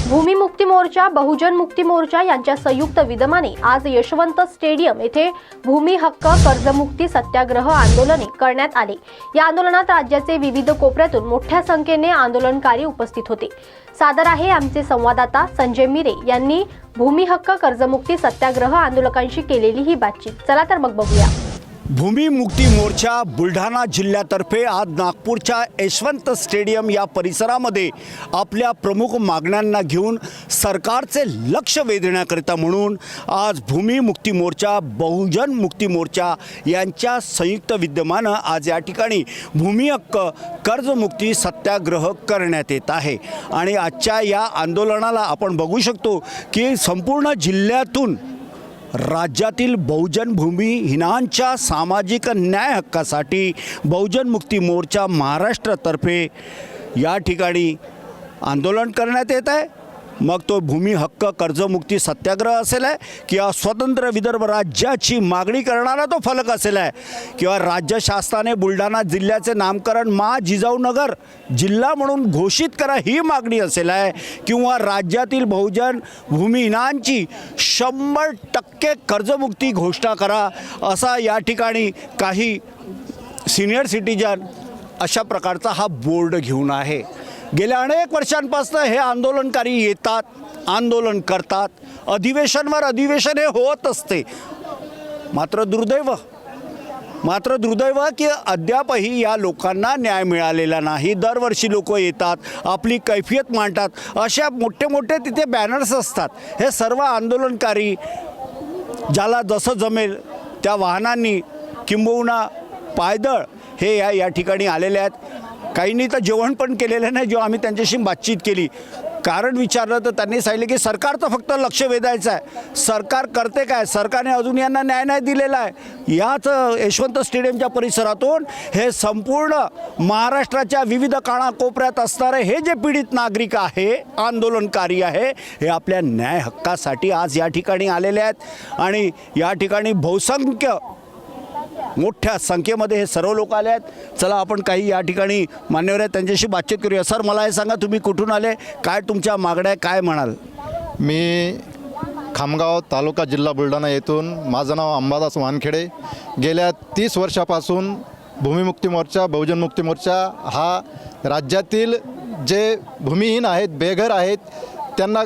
भूमी मुक्ती मोर्चा, बहुजन मुक्ती मोर्चा यांच्या संयुक्त विद्यमाने आज यशवंत स्टेडियम येथे भूमी हक्क कर्जमुक्ती सत्याग्रह आंदोलन करण्यात आले। या आंदोलनात राज्याचे विविध कोपऱ्यातून मोठ्या संख्येने आंदोलनकारी उपस्थित होते। सादर आहे आमचे संवाददाता संजय मिरे यांनी भूमी हक्क कर्जमुक्ती सत्याग्रह आंदोलकांशी केलेली ही बातचीत। चला तर मग बघूया। भूमी मुक्ती मोर्चा बुलढाणा जिल्ह्यातर्फे आज नागपूरच्या यशवंत स्टेडियम या परिसरामध्ये आपल्या प्रमुख मागण्यांना घेऊन सरकारचे लक्ष वेधण्याकरिता म्हणून आज भूमी मुक्ती मोर्चा, बहुजन मुक्ती मोर्चा यांच्या संयुक्त विद्यमानं आज या ठिकाणी भूमी हक्क कर्जमुक्ती सत्याग्रह करण्यात येत आहे। आणि आजच्या या आंदोलनाला आपण बघू शकतो की संपूर्ण जिल्ह्यातून राज्यातील बहुजन भूमिहीनांच्या सामाजिक न्याय हक्कासाठी बहुजन मुक्ती मोर्चा महाराष्ट्रातर्फे या ठिकाणी आंदोलन करण्यात येत आहे। मग तो भूमी हक्क कर्जमुक्ती सत्याग्रह असेल आहे किंवा स्वतंत्र विदर्भ राज्याची मागणी करणारा तो फलक असेल आहे किंवा राज्य शासनाने बुलढाणा जिल्ह्याचे नामकरण मा जिजाऊनगर जिल्हा म्हणून घोषित करा ही मागणी असेल आहे किंवा राज्यातील बहुजन भूमिहीनांची 100% कर्जमुक्ती घोषणा करा असा या ठिकाणी काही सिनियर सिटीजन अशा प्रकारचा हा बोर्ड घेऊन आहे। गेल्या अनेक वर्षांपासून हे आंदोलनकारी येतात, आंदोलन करतात, अधिवेशनवर अधिवेशन हे होत असते। मात्र दुर्दैव की अद्यापही या लोकांना न्याय मिळालेला नाही। दरवर्षी लोक येतात, आपली कैफियत मांडतात, अशा मोठे तिथे बॅनर्स असतात। हे सर्व आंदोलनकारी ज्याला जसं जमेल त्या वाहनांनी किंबहुना पायदळ हे या ठिकाणी आलेले आहेत। काहींनी तर जेवण पण केलेलं नाही। जेव्हा आम्ही त्यांच्याशी बातचीत केली, कारण विचारलं तर त्यांनी सांगितलं की सरकारचं फक्त लक्ष वेधायचं आहे। सरकार करते काय? सरकारने अजून यांना न्याय नाही दिलेला आहे। याच यशवंत स्टेडियमच्या परिसरातून हे संपूर्ण महाराष्ट्राच्या विविध कानाकोपऱ्यात असणारे हे जे पीडित नागरिक आहे, आंदोलनकारी आहे, हे आपल्या न्याय हक्कासाठी आज या ठिकाणी आलेले आहेत। आणि या ठिकाणी बहुसंख्य मोठ्या संख्येमध्ये हे सर्व लोक आले आहेत। चला आपण काही या ठिकाणी मान्यवर आहेत त्यांच्याशी बातचीत करूया। सर, मला हे सांगा, तुम्ही कुठून आले, काय तुमच्या मागण्या, काय म्हणाल? मी खामगाव तालुका जिल्हा बुलढाणा येथून, माझं नाव अंबादास वानखेडे। गेल्या 30 वर्षापासून भूमिमुक्ती मोर्चा, बहुजन मुक्ती मोर्चा हा राज्यातील जे भूमिहीन आहेत, बेघर आहेत, त्यांना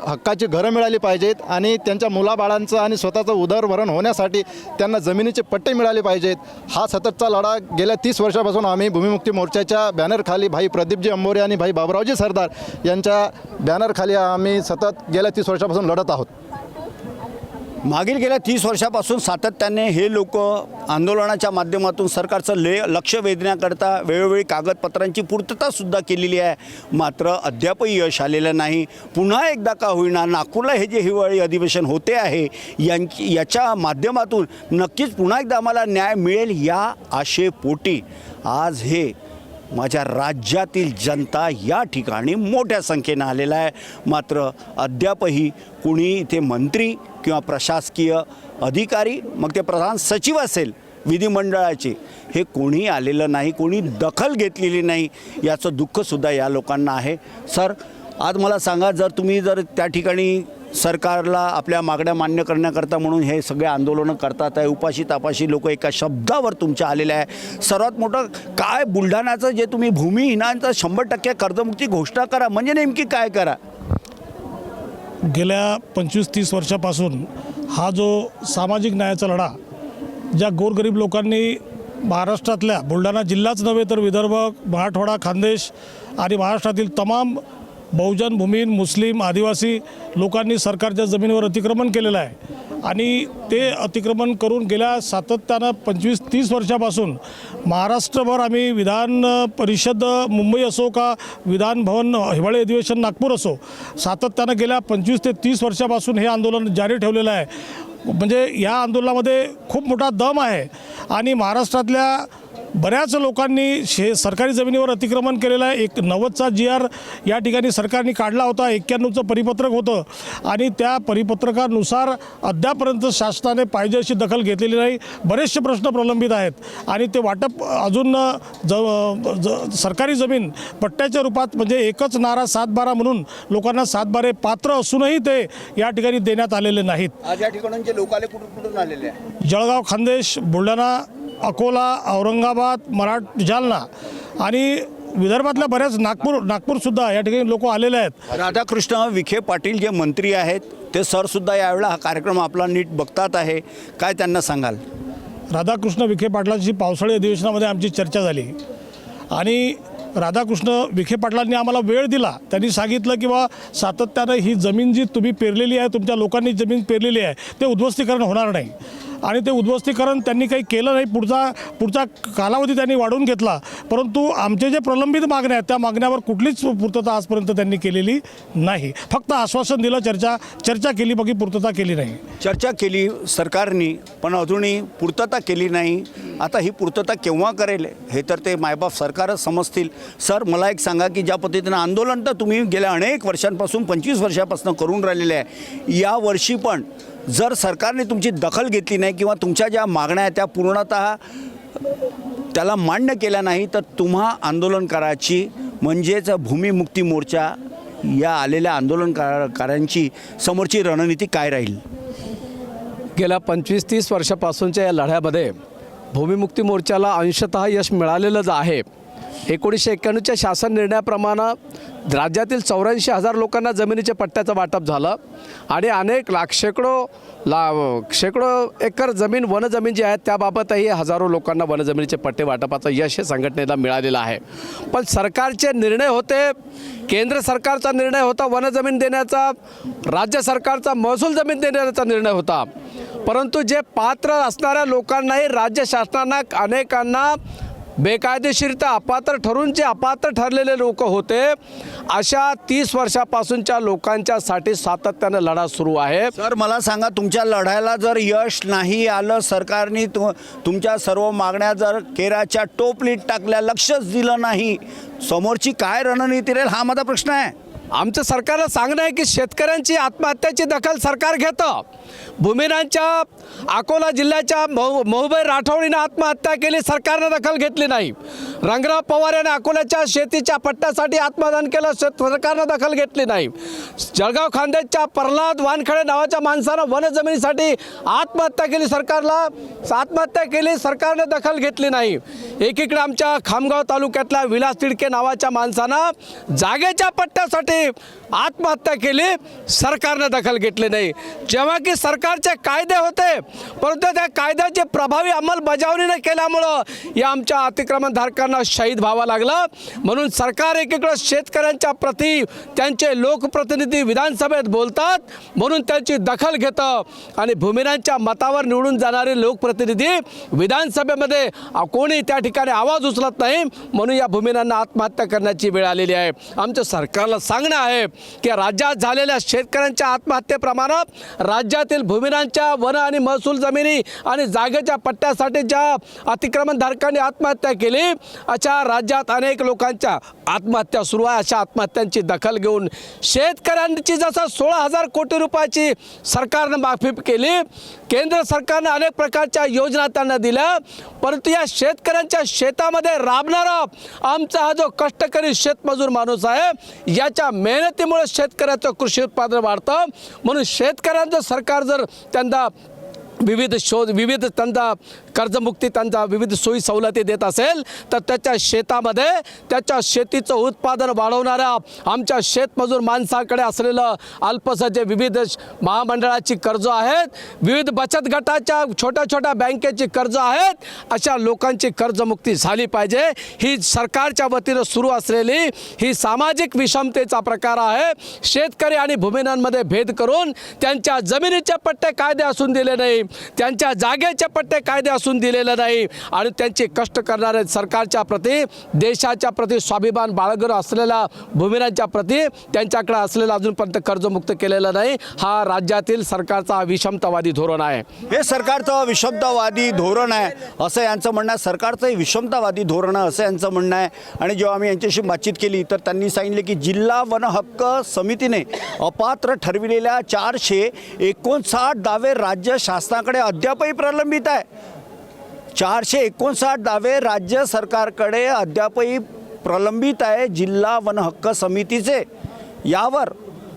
हक्काची घरं मिळाली पाहिजेत आणि त्यांच्या मुलाबाळांचं आणि स्वतःचं उदरभरण होण्यासाठी त्यांना जमिनीचे पट्टे मिळाले पाहिजेत। हा सततचा लढा गेल्या 30 वर्षापासून आम्ही भूमिमुक्ती मोर्चाच्या बॅनरखाली भाई प्रदीपजी अंबोरे आणि भाई बाबुरावजी सरदार यांच्या बॅनरखाली आम्ही सतत गेल्या 30 वर्षापासून लढत आहोत। मागील गेल्या 30 वर्षापासून सातत्याने हे लोक आंदोलनाच्या माध्यमातून सरकारचं लक्ष वेधण्याकरता वेळोवेळी कागदपत्रांची पूर्ततासुद्धा केलेली आहे। मात्र अद्यापही यश आलेलं नाही। पुन्हा एकदा का होईना नागपूरला हे जे हिवाळी अधिवेशन होते आहे याच्या माध्यमातून नक्कीच पुन्हा एकदा आम्हाला न्याय मिळेल या आशेपोटी आज हे माझ्या राज्यातील जनता या ठिकाणी मोठ्या संख्येनं आलेला आहे। मात्र अद्यापही कुणी इथे मंत्री किंवा प्रशासकीय अधिकारी, मग ते प्रधान सचिव असेल विधिमंडळाचे, हे कोणी आलेलं नाही, कोणी दखल घेतलेली नाही। याचं दुःखसुद्धा या लोकांना आहे। सर, आज मला सांगा, तुम्ही त्या ठिकाणी सरकारला आपल्या मागण्या मान्य करण्याकरता म्हणून हे सगळे आंदोलनं करतात आहे, उपाशी तापाशी लोक एका शब्दावर तुमच्या आलेले आहे, सर्वात मोठं काय बुलढाण्याचं जे तुम्ही भूमिहीनांचं 100% कर्जमुक्ती घोषणा करा, म्हणजे नेमकी काय करा? गेल्या 25-30 वर्षापासून हा जो सामाजिक न्यायाचा लढा ज्या गोरगरीब लोकांनी महाराष्ट्रातल्या बुलढाणा जिल्हाच नव्हे तर विदर्भ, मराठवाडा, खानदेश आणि महाराष्ट्रातील तमाम बहुजन भूमिहीन, मुस्लिम, आदिवासी लोकांनी सरकारच्या जमिनीवर अतिक्रमण केलेलं आहे। आणि ते अतिक्रमण करून गेल्या सातत्यानं 25-30 वर्षापासून महाराष्ट्रभर आम्ही विधान परिषद मुंबई असो का विधान भवन हिवाळी अधिवेशन नागपूर असो, सातत्यानं गेल्या 25 ते 30 वर्षापासून हे आंदोलन जारी ठेवलेलं आहे। म्हणजे या आंदोलनामध्ये खूप मोठा दम आहे आणि महाराष्ट्रातल्या बऱ्याच लोकांनी सरकारी जमिनीवर अतिक्रमण केलेलं आहे. 90चा GR या ठिकाणी सरकारने काढला होता. 91चं परिपत्रक होतं आणि त्या परिपत्रकानुसार अद्यापर्यंत शासनाने पाहिजे अशी दखल घेतलेली नाही. बरेचसे प्रश्न प्रलंबित आहेत आणि ते वाटप अजून सरकारी जमीन पट्ट्याच्या रूपात म्हणजे एकच नारा 7/12 म्हणून लोकांना 7/12 पात्र असूनही ते या ठिकाणी देण्यात आलेले नाहीत. आज या ठिकाणचे लोक आले कुठून आलेले आहे? जळगाव, खान्देश, बुलढाणा, अकोला, औरंगाबाद, जालना आणि विदर्भातल्या बऱ्याच नागपूरसुद्धा या ठिकाणी लोक आलेले आहेत. राधाकृष्ण विखे पाटील जे मंत्री आहेत ते सरसुद्धा यावेळेला हा कार्यक्रम आपला नीट बघतात आहे. काय त्यांना सांगाल? राधाकृष्ण विखे पाटलांची पावसाळी अधिवेशनामध्ये आमची चर्चा झाली आणि राधाकृष्ण विखे पाटलांनी आम्हाला वेळ दिला. त्यांनी सांगितलं की बा सातत्यानं ही जमीन जी तुम्ही पेरलेली आहे, तुमच्या लोकांनी जमीन पेरलेली आहे, ते उद्ध्वस्तीकरण होणार नाही आणि ते उद्ध्वस्तीकरण त्यांनी काही केलं नाही. पुढचा कालावधी त्यांनी वाढवून घेतला. परंतु आमचे जे प्रलंबित मागण्या आहेत त्या मागण्यावर कुठलीच पूर्तता आजपर्यंत त्यांनी केलेली नाही. फक्त आश्वासन दिलं, चर्चा केली, बाकी पूर्तता केली नाही. चर्चा केली सरकारने पण अजूनही पूर्तता केली नाही. आता ही पूर्तता केव्हा करेल हे तर ते मायबाप सरकारच समजतील. सर, मला एक सांगा की ज्या पद्धतीनं आंदोलन तर तुम्ही गेल्या अनेक वर्षांपासून 25 वर्षापासून करून राहिलेले आहे, या वर्षी पण जर सरकारने तुमची दखल घेतली नाही किंवा तुमच्या ज्या मागण्या आहेत त्या पूर्णतः त्याला मान्य केल्या नाही तर तुम्हा आंदोलन करायची म्हणजेच भूमिमुक्ती मोर्चा या आलेल्या आंदोलनकारांची समोरची रणनीती काय राहील? गेल्या 25-30 वर्षापासूनच्या या लढ्यामध्ये भूमिमुक्ती मोर्चाला अंशतः यश मिळालेलंच आहे. 1991च्या शासन निर्णयाप्रमाणे राज्यातील 84,000 लोकांना जमिनीच्या पट्ट्याचं वाटप झालं आणि अनेक शेकडो एकर जमीन वनजमीन जी आहे त्याबाबतही हजारो लोकांना वनजमिनीचे पट्टे वाटपाचं यश हे संघटनेला मिळालेलं आहे. पण सरकारचे निर्णय होते, केंद्र सरकारचा निर्णय होता वनजमीन देण्याचा, राज्य सरकारचा महसूल जमीन देण्याचा निर्णय होता. परंतु जे पात्र असणाऱ्या लोकांनाही राज्य शासनानं अनेकांना बेकायदेशीरित्या अपात्र ठरून जे अपात्र ठरलेले लोक होते अशा 30 वर्षापासूनच्या लोकांच्यासाठी सातत्यानं लढा सुरू आहे. सर, मला सांगा, तुमच्या लढ्याला जर यश नाही आलं, सरकारने तुमच्या सर्व मागण्या जर केराच्या टोपलीत टाकल्या, लक्षच दिलं नाही, समोरची काय रणनीती राहील हा माझा प्रश्न आहे. आमचं सरकारला सांगणं आहे की शेतकऱ्यांची आत्महत्याची दखल सरकार घेतं. भूमिनांच्या अकोला जिल्ह्याच्या महुबाई राठोडीनं आत्महत्या केली, सरकारनं दखल घेतली नाही. रंगराव पवार याने अकोल्याच्या शेतीच्या पट्ट्यासाठी आत्मदान केलं, सरकारनं दखल घेतली नाही. जळगाव खान्देशच्या प्रल्हाद वानखेडे नावाच्या माणसानं वनजमिनीसाठी आत्महत्या केली, सरकारनं दखल घेतली नाही. एकीकडे आमच्या खामगाव तालुक्यातल्या विलास तिडके नावाच्या माणसानं जागेच्या पट्ट्यासाठी आत्महत्या केली, सरकारनं दखल घेतली नाही. जेव्हा की सरकारचे कायदे होते परंतु त्या कायद्याची प्रभावी अंमलबजावणी न केल्यामुळं या आमच्या अतिक्रमणधारकांना शहीद व्हावं लागलं. म्हणून सरकार एकीकडे शेतकऱ्यांच्या प्रति त्यांचे लोकप्रतिनिधी विधानसभेत बोलतात म्हणून त्यांची दखल घेतं आणि भूमिनांच्या मतावर निवडून जाणारे लोकप्रतिनिधी विधानसभेमध्ये कोणी त्या ठिकाणी आवाज उचलत नाही. म्हणून या भूमिनांना आत्महत्या करण्याची वेळ आलेली आहे. आमच्या सरकारला सांगणं आहे की राज्यात झालेल्या शेतकऱ्यांच्या आत्महत्येप्रमाणे राज्यातील भूमिनांच्या वन आणि महसूल जमिनी आणि जागेच्या पट्ट्यासाठी ज्या अतिक्रमणधारकांनी आत्महत्या केली अशा राज्यात अनेक लोकांच्या आत्महत्या सुरू आहे. अशा आत्महत्यांची दखल घेऊन शेतकऱ्यांची जसं 16,000 कोटी रुपयाची सरकारनं माफी केली, केंद्र सरकारनं अनेक प्रकारच्या योजना त्यांना दिल्या, परंतु या शेतकऱ्यांच्या शेतामध्ये राबणारा आमचा हा जो कष्टकरी शेतमजूर माणूस आहे याच्या मेहनतीमुळे शेतकऱ्याचं कृषी उत्पादन वाढतं. म्हणून शेतकऱ्यांचं सरकार जर त्यांना विविध त्यांचा कर्जमुक्ती, त्यांचा विविध सोयी सवलती देत असेल तर त्याच्या शेतामध्ये त्याच्या शेतीचं उत्पादन वाढवणाऱ्या आमच्या शेतमजूर माणसाकडे असलेलं अल्पसं जे विविध महामंडळाची कर्ज आहेत, विविध बचत गटाच्या छोट्या बँकेची कर्ज आहेत, अशा लोकांची कर्जमुक्ती झाली पाहिजे. ही सरकारच्या वतीनं सुरू असलेली ही सामाजिक विषमतेचा प्रकार आहे. शेतकरी आणि भूमिनांमध्ये भेद करून त्यांच्या जमिनीचे पट्टे कायदे असून दिले नाही, त्यांच्या जागेचे पट्टे कायदे असून दिलेले नाही आणि त्यांचे कष्ट करणारे सरकारच्या प्रती, देशाच्या प्रती स्वाभिमान बाळगणं असलेल्या भूमिरांच्या प्रती त्यांच्याकडे असलेलं अजूनपर्यंत कर्जमुक्त केलेलं नाही. हा राज्यातील सरकारचा विषमतावादी धोरण आहे. हे सरकारचं विषमतावादी धोरण आहे असं यांचं म्हणणं आहे. सरकारचं विषमतावादी धोरण आहे असं यांचं म्हणणं आहे. आणि जेव्हा आम्ही यांच्याशी बातचीत केली तर त्यांनी सांगितले की जिल्हा वन हक्क समितीने अपात्र ठरविलेल्या 459 दावे राज्य शासनाकडे अद्यापही प्रलंबित आहे. 459 दावे राज्य सरकारकडे अद्यापही प्रलंबित आहे जिल्हा वन हक्क समितीचे. यावर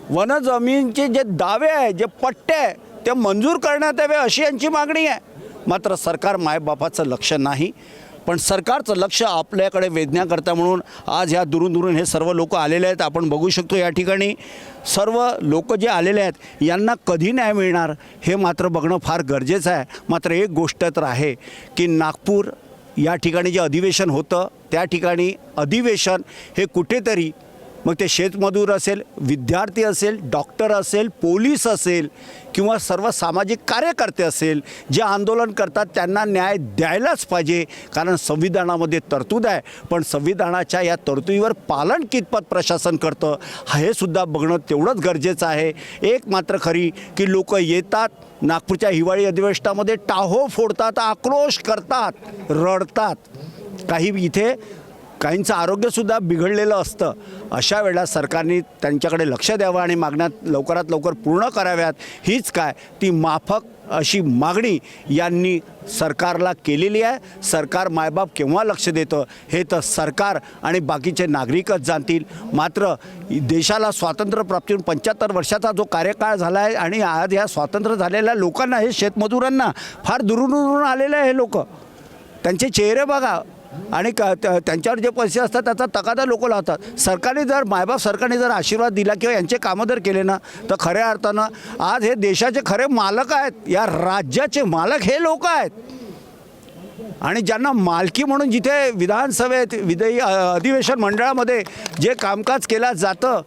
वन जमीनचे जे दावे आहे, जे पट्टे आहे, ते मंजूर करण्यात यावे अशी यांची मागणी आहे. मात्र सरकार मायबापाचं लक्ष नाही. पण सरकारचं लक्ष आपल्याकडे वेधण्याकरता म्हणून आज ह्या दुरून हे सर्व लोक आलेले आहेत. आपण बघू शकतो या ठिकाणी सर्व लोक जे आलेले आहेत यांना कधी न्याय मिळणार हे मात्र बघणं फार गरजेचं आहे. मात्र एक गोष्ट तर आहे की नागपूर या ठिकाणी जे अधिवेशन होतं त्या ठिकाणी अधिवेशन हे कुठेतरी, मग ते शेतमजूर असेल, विद्यार्थी असेल, डॉक्टर असेल, पोलीस असेल किंवा सर्व सामाजिक कार्यकर्ते असेल, जे आंदोलन करतात त्यांना न्याय द्यायलाच पाहिजे. कारण संविधानामध्ये तरतूद आहे. पण संविधानाच्या या तरतुदीवर पालन कितपत प्रशासन करतं हे सुद्धा बघणं तेवढंच गरजेचं आहे. एक मात्र खरी की लोक येतात नागपूरच्या हिवाळी अधिवेशनामध्ये, टाहो फोडतात, आक्रोश करतात, रडतात. काही इथे काहींचं आरोग्यसुद्धा बिघडलेलं असतं. अशा वेळेला सरकारने त्यांच्याकडे लक्ष द्यावं आणि मागण्या लवकरात लवकर पूर्ण कराव्यात. हीच काय ती माफक अशी मागणी यांनी सरकारला केलेली आहे. सरकार मायबाप केव्हा लक्ष देतं हे तर सरकार आणि बाकीचे नागरिकच जाणतील. मात्र देशाला स्वातंत्र्य प्राप्तीहून 75 वर्षाचा जो कार्यकाळ झाला आहे आणि आज या स्वातंत्र्य झालेल्या लोकांना, हे शेतमजुरांना फार दुरून आलेले आहे. हे लोक, त्यांचे चेहरे बघा आणि त्यांच्यावर जे पैसे असतात त्याचा तकादा लोक लावतात. सरकारने जर मायबाप सरकारने जर आशीर्वाद दिला किंवा यांचे कामं जर केले ना तर खऱ्या अर्थानं आज हे देशाचे खरे मालक आहेत. या राज्याचे मालक हे लोक आहेत. आणि ज्यांना मालकी म्हणून जिथे विधानसभेत अधिवेशन मंडळामध्ये जे कामकाज केलं जातं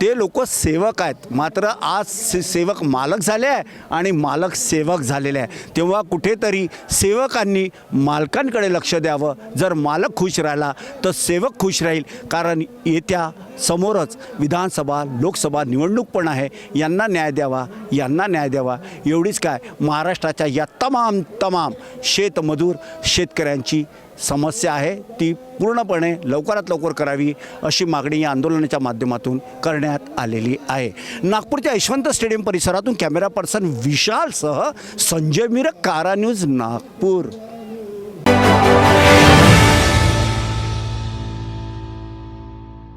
ते लोक सेवक आहेत. मात्र आज सेवक मालक झाले आहे आणि मालक सेवक झालेले आहे. तेव्हा कुठेतरी सेवकांनी मालकांकडे लक्ष द्यावं. जर मालक खुश राहिला तर सेवक खुश राहील. कारण येत्या समोरच विधानसभा लोकसभा निवडणूक पण आहे. यांना न्याय द्यावा, यांना न्याय द्यावा. एवढीच काय, महाराष्ट्राच्या या तमाम शेतमजूर शेतकऱ्यांची समस्या आहे ती पूर्णपणे लवकरात लवकर करावी अशी मागणी या आंदोलनाच्या माध्यमातून करण्यात आलेली आहे. नागपूरच्या यशवंत स्टेडियम परिसरातून कॅमेरा पर्सन विशालसह संजय मिरक, कारा न्यूज, नागपूर.